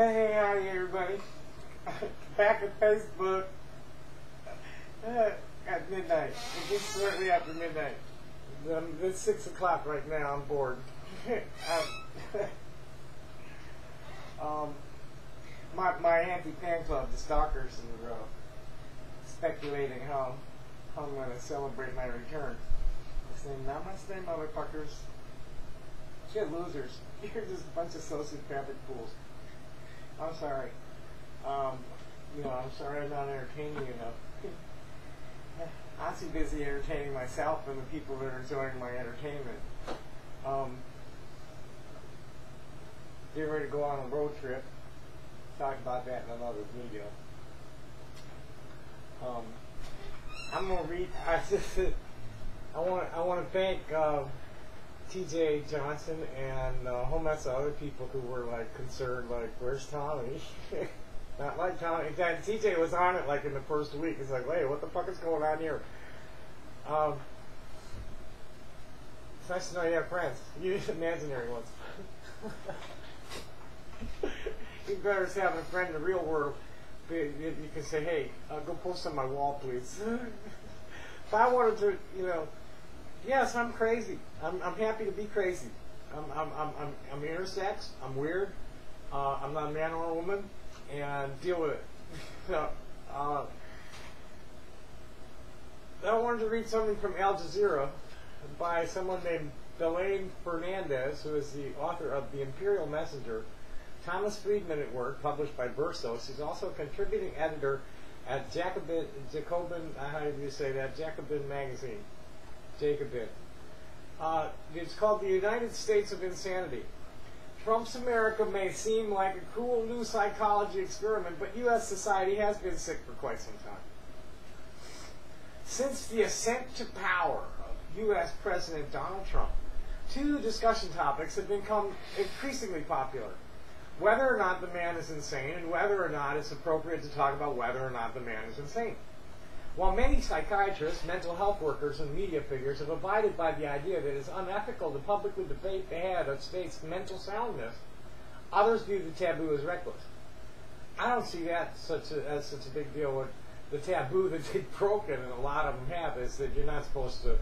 Hey, howdy everybody. Back at Facebook at midnight. It's shortly after midnight. It's 6 o'clock right now. I'm bored. My anti-fan club, the Stalkers, are speculating how I'm going to celebrate my return. They're saying, "Namaste, motherfuckers. Shit, losers. You're just a bunch of sociopathic fools." I'm sorry. I'm sorry I'm not entertaining enough. I'm too busy entertaining myself and the people that are enjoying my entertainment. Getting ready to go on a road trip. Talk about that in another video. I'm gonna read. I want to thank T.J. Johnson and a whole mess of other people who were like concerned, like, where's Tommy? Not like Tommy. In fact, T.J. was on it like in the first week. He's like, wait, what the fuck is going on here? It's nice to know you have friends, you imaginary ones. You better have a friend in the real world. You can say, hey, go post on my wall, please. If I wanted to, yes, I'm crazy. I'm happy to be crazy. I'm intersex. I'm weird. I'm not a man or a woman, and deal with it. I wanted to read something from Al Jazeera by someone named Belen Fernandez, who is the author of The Imperial Messenger, Thomas Friedman at Work, published by Versos. He's also a contributing editor at Jacobin, how do you say that? Jacobin magazine. Jacobin. It's called The United States of Insanity. Trump's America may seem like a cruel new psychology experiment, but U.S. society has been sick for quite some time. Since the ascent to power of U.S. President Donald Trump, two discussion topics have become increasingly popular. Whether or not the man is insane, and whether or not it's appropriate to talk about whether or not the man is insane. While many psychiatrists, mental health workers, and media figures have abided by the idea that it is unethical to publicly debate the head of state's mental soundness, others view the taboo as reckless. I don't see that as such a big deal. What the taboo that they've broken, and a lot of them have, is that you're not supposed to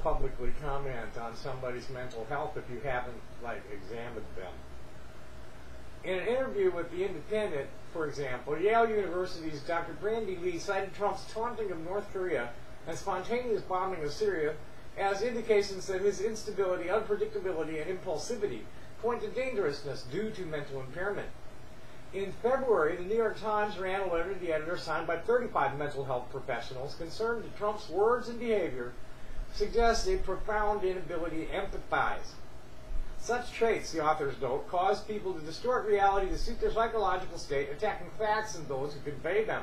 publicly comment on somebody's mental health if you haven't, examined them. In an interview with The Independent, for example, Yale University's Dr. Brandy Lee cited Trump's taunting of North Korea and spontaneous bombing of Syria as indications that his instability, unpredictability, and impulsivity point to dangerousness due to mental impairment. In February, the New York Times ran a letter to the editor signed by 35 mental health professionals concerned that Trump's words and behavior suggest a profound inability to empathize. Such traits, the authors note, cause people to distort reality to suit their psychological state, attacking facts and those who convey them.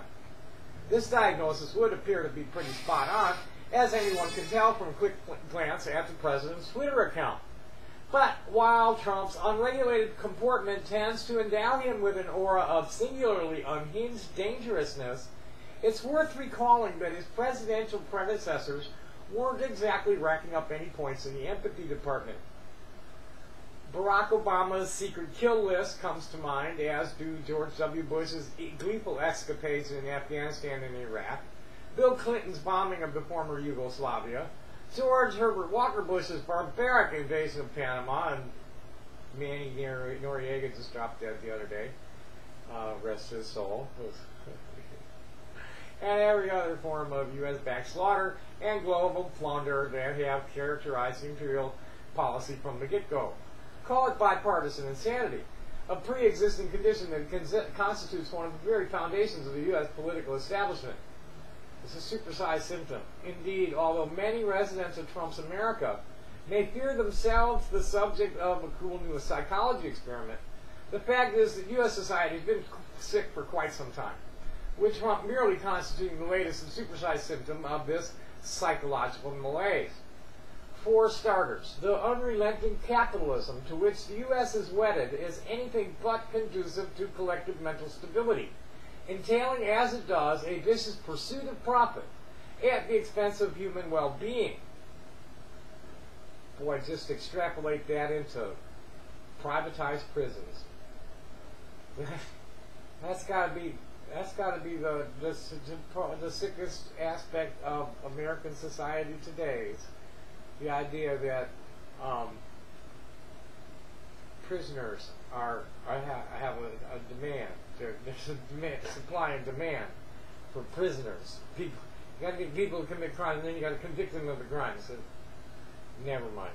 This diagnosis would appear to be pretty spot on, as anyone can tell from a quick glance at the president's Twitter account. But while Trump's unregulated comportment tends to endow him with an aura of singularly unhinged dangerousness, it's worth recalling that his presidential predecessors weren't exactly racking up any points in the empathy department. Barack Obama's secret kill list comes to mind, as do George W. Bush's gleeful escapades in Afghanistan and Iraq, Bill Clinton's bombing of the former Yugoslavia, George Herbert Walker Bush's barbaric invasion of Panama, and Manny Noriega just dropped dead the other day, rest his soul, and every other form of U.S.-backed slaughter and global plunder that have characterized imperial policy from the get-go. Call it bipartisan insanity, a pre-existing condition that constitutes one of the very foundations of the U.S. political establishment. It's a supersized symptom. Indeed, although many residents of Trump's America may fear themselves the subject of a cruel new psychology experiment, the fact is that U.S. society has been sick for quite some time, with Trump merely constituting the latest and supersized symptom of this psychological malaise. For starters, the unrelenting capitalism to which the U.S. is wedded is anything but conducive to collective mental stability, entailing as it does a vicious pursuit of profit at the expense of human well-being. Boy, just extrapolate that into privatized prisons. That's got to be the sickest aspect of American society today. The idea that prisoners have a demand. There's a demand, supply and demand for prisoners. People, you got to get people to commit crimes, and then you got to convict them of the crimes. So, never mind.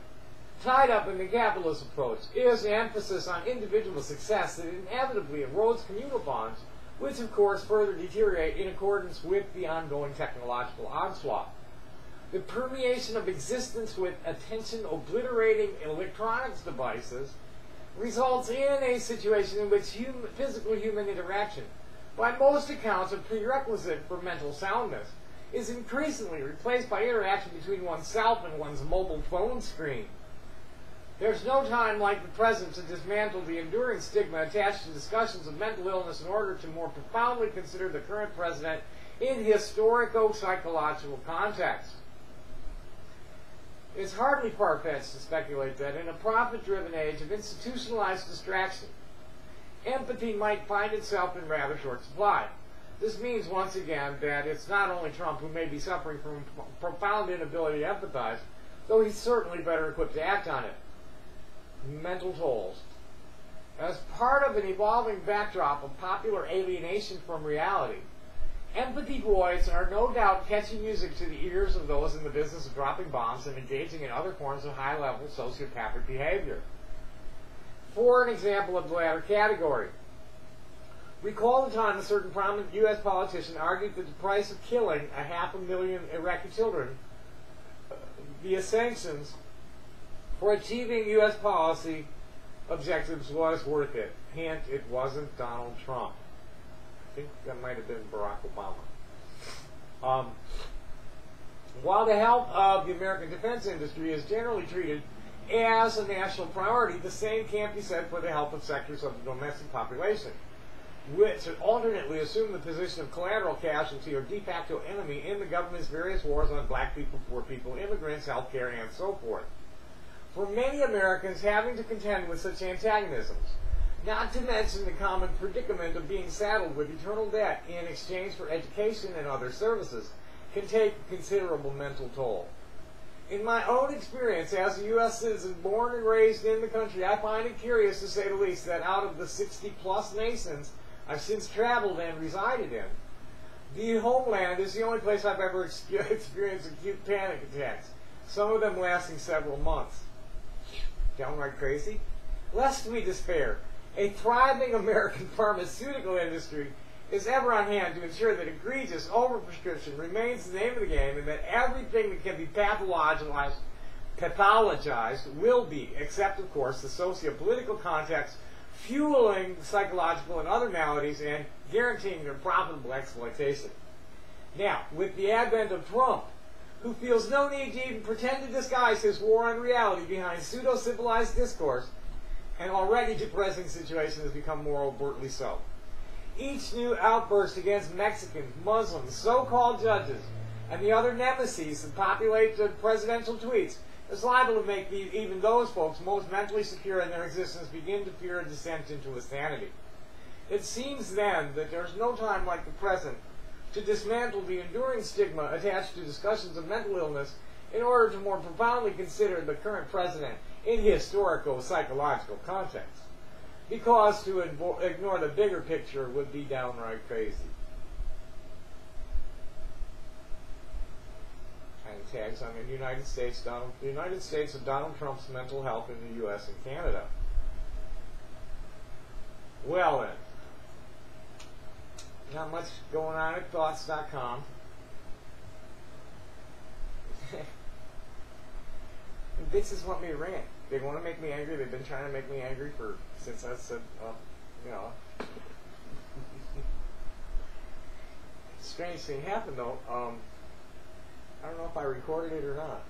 Tied up in the capitalist approach is the emphasis on individual success that inevitably erodes communal bonds, which of course further deteriorate in accordance with the ongoing technological onslaught. The permeation of existence with attention-obliterating electronics devices results in a situation in which physical human interaction, by most accounts a prerequisite for mental soundness, is increasingly replaced by interaction between oneself and one's mobile phone screen. There's no time like the present to dismantle the enduring stigma attached to discussions of mental illness in order to more profoundly consider the current president in historico-psychological context. It's hardly far-fetched to speculate that in a profit-driven age of institutionalized distraction, empathy might find itself in rather short supply. This means, once again, that it's not only Trump who may be suffering from profound inability to empathize, though he's certainly better equipped to act on it. Mental tolls. As part of an evolving backdrop of popular alienation from reality, empathy voids are no doubt catchy music to the ears of those in the business of dropping bombs and engaging in other forms of high-level sociopathic behavior. For an example of the latter category, recall the time a certain prominent U.S. politician argued that the price of killing 500,000 Iraqi children via sanctions for achieving U.S. policy objectives was worth it. Hint, it wasn't Donald Trump. I think that might have been Barack Obama. While the health of the American defense industry is generally treated as a national priority, the same can't be said for the health of sectors of the domestic population, which alternately assume the position of collateral casualty or de facto enemy in the government's various wars on black people, poor people, immigrants, healthcare, and so forth. For many Americans, having to contend with such antagonisms, not to mention the common predicament of being saddled with eternal debt in exchange for education and other services, can take a considerable mental toll. In my own experience as a U.S. citizen born and raised in the country, I find it curious, to say the least, that out of the 60-plus nations I've since traveled and resided in, the homeland is the only place I've ever experienced acute panic attacks, some of them lasting several months. Downright crazy? Lest we despair, a thriving American pharmaceutical industry is ever on hand to ensure that egregious overprescription remains the name of the game, and that everything that can be pathologized will be, except, of course, the socio-political context fueling psychological and other maladies and guaranteeing their profitable exploitation. Now, with the advent of Trump, who feels no need to even pretend to disguise his war on reality behind pseudo-civilized discourse, an already depressing situation has become more overtly so. Each new outburst against Mexicans, Muslims, so-called judges, and the other nemesis that populate the presidential tweets is liable to make even those folks most mentally secure in their existence begin to fear a descent into insanity. It seems then that there's no time like the present to dismantle the enduring stigma attached to discussions of mental illness in order to more profoundly consider the current president in historico-psychological context. Because to ignore the bigger picture would be downright crazy. And tags on the United States of Donald Trump's mental health in the U.S. and Canada. Well then, not much going on at thoughts.com. Bitches want me to rant. They want to make me angry. They've been trying to make me angry since I said, Strange thing happened though. I don't know if I recorded it or not.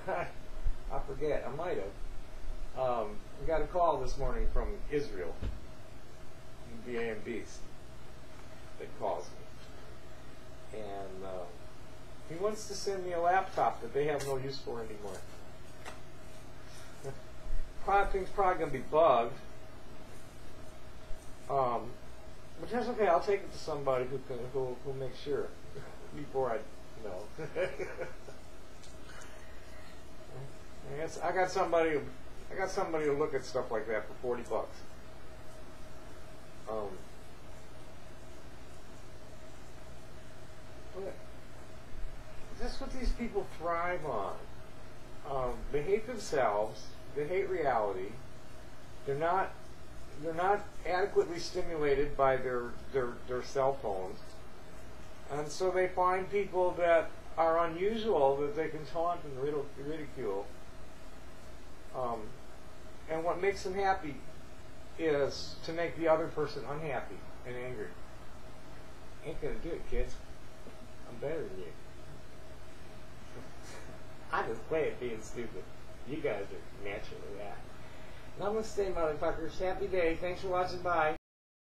I forget. I might have. We got a call this morning from Israel, the AM Beast, that calls me, and he wants to send me a laptop that they have no use for anymore. Thing's probably going to be bugged. But that's okay. I'll take it to somebody who'll make sure before I I guess I got somebody to look at stuff like that for $40. But that's what these people thrive on. They hate themselves. They hate reality. They're not adequately stimulated by their cell phones, and so they find people that are unusual that they can taunt and ridicule. And what makes them happy is to make the other person unhappy and angry. Ain't gonna do it, kids. I'm better than you. I just play it being stupid. You guys are naturally that. Namaste, motherfuckers. Happy day. Thanks for watching. Bye.